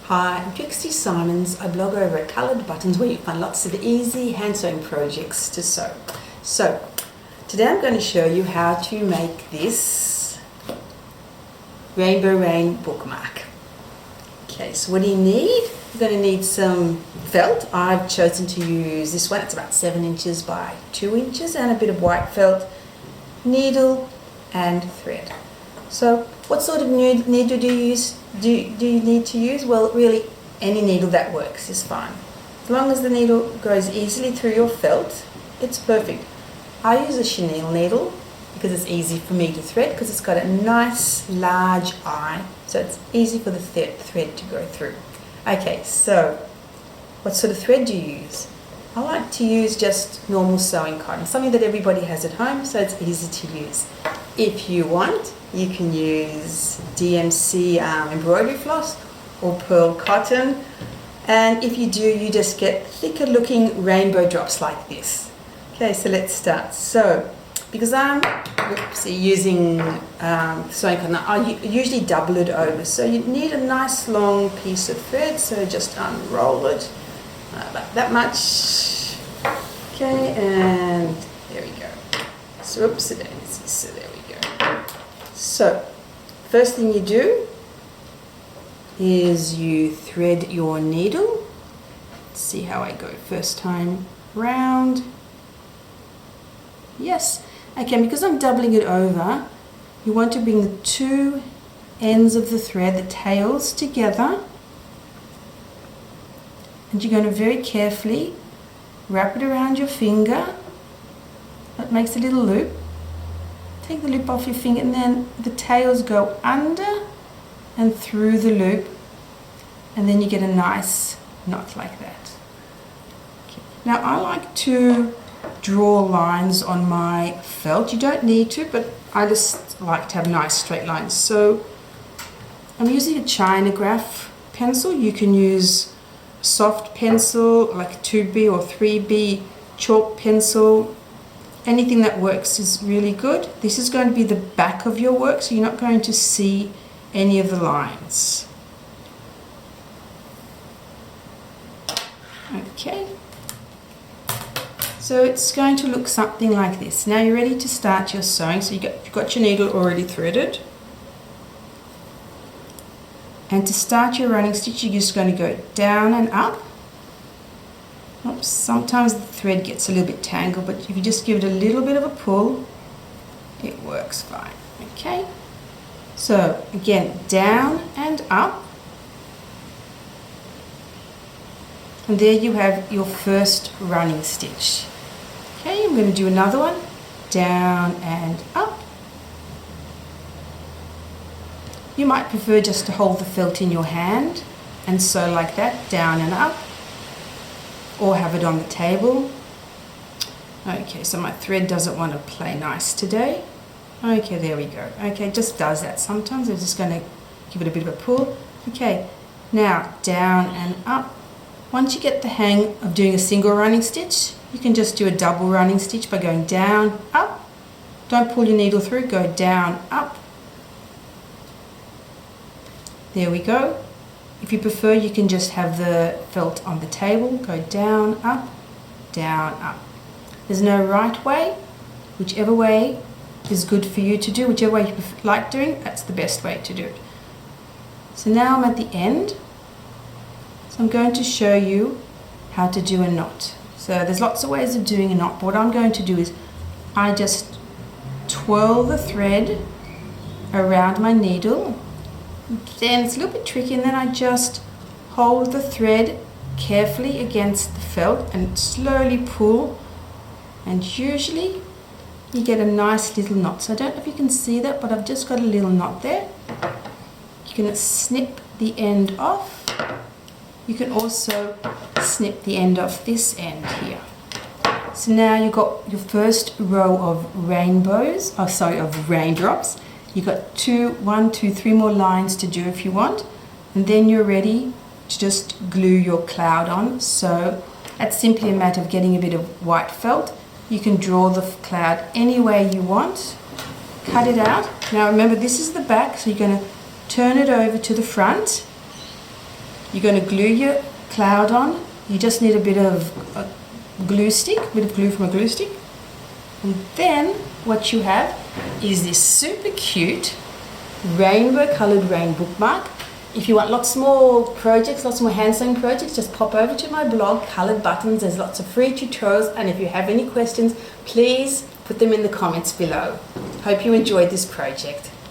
Hi, I'm Trixie Simons. I blog over at Coloured Buttons where you find lots of easy hand sewing projects to sew. So, today I'm going to show you how to make this Rainbow Rain bookmark. Okay, so what do you need? You're going to need some felt. I've chosen to use this one. It's about 7 inches by 2 inches and a bit of white felt, needle and thread. So what sort of needle do you need to use? Well, really any needle that works is fine. As long as the needle goes easily through your felt, it's perfect. I use a chenille needle because it's easy for me to thread because it's got a nice large eye, so it's easy for the thread to go through. Okay, so what sort of thread do you use? I like to use just normal sewing cotton, something that everybody has at home, so it's easy to use. If you want, you can use DMC embroidery floss or pearl cotton, and if you do, you just get thicker looking rainbow drops like this. Okay, so let's start. So, because I'm using sewing cotton, I usually double it over, so you need a nice long piece of thread, so just unroll it like that much. Okay, and there we go. So, so there we go. So, first thing you do is you thread your needle. Let's see how I go first time round. Yes. Okay, because I'm doubling it over, you want to bring the two ends of the thread, the tails, together. And you're going to very carefully wrap it around your finger. That makes a little loop. Take the loop off your finger and then the tails go under and through the loop, and then you get a nice knot like that. Okay. Now I like to draw lines on my felt. You don't need to, but I just like to have nice straight lines. So I'm using a Chinograph pencil. You can use soft pencil like 2B or 3B chalk pencil. Anything that works is really good. This is going to be the back of your work, so you're not going to see any of the lines. Okay. So it's going to look something like this. Now you're ready to start your sewing. So you've got your needle already threaded. And to start your running stitch, you're just going to go down and up. Oops, sometimes the thread gets a little bit tangled, but if you just give it a little bit of a pull, it works fine. Okay, so again, down and up. And there you have your first running stitch. Okay, I'm going to do another one. Down and up. You might prefer just to hold the felt in your hand and sew like that, down and up. Or have it on the table. Okay, so my thread doesn't want to play nice today. Okay, there we go. Okay, it just does that sometimes. I'm just going to give it a bit of a pull. Okay, now down and up. Once you get the hang of doing a single running stitch, you can just do a double running stitch by going down, up. Don't pull your needle through, go down, up. There we go. If you prefer, you can just have the felt on the table, go down, up, down, up. There's no right way. Whichever way is good for you to do, whichever way you like doing, that's the best way to do it. So now I'm at the end. So I'm going to show you how to do a knot. So there's lots of ways of doing a knot, but what I'm going to do is I just twirl the thread around my needle. Then it's a little bit tricky, and then I just hold the thread carefully against the felt and slowly pull, and usually you get a nice little knot. So I don't know if you can see that, but I've just got a little knot there. You can snip the end off. You can also snip the end off this end here. So now you've got your first row of raindrops. You've got 1, 2, 3 more lines to do if you want, and then you're ready to just glue your cloud on. So that's simply a matter of getting a bit of white felt. You can draw the cloud any way you want, cut it out. Now remember, this is the back, so you're going to turn it over to the front. You're going to glue your cloud on. You just need a bit of a glue stick, a bit of glue from a glue stick. And then what you have is this super cute rainbow coloured rain bookmark. If you want lots more projects, lots more hand sewing projects, just pop over to my blog, Coloured Buttons. There's lots of free tutorials, and if you have any questions, please put them in the comments below. Hope you enjoyed this project.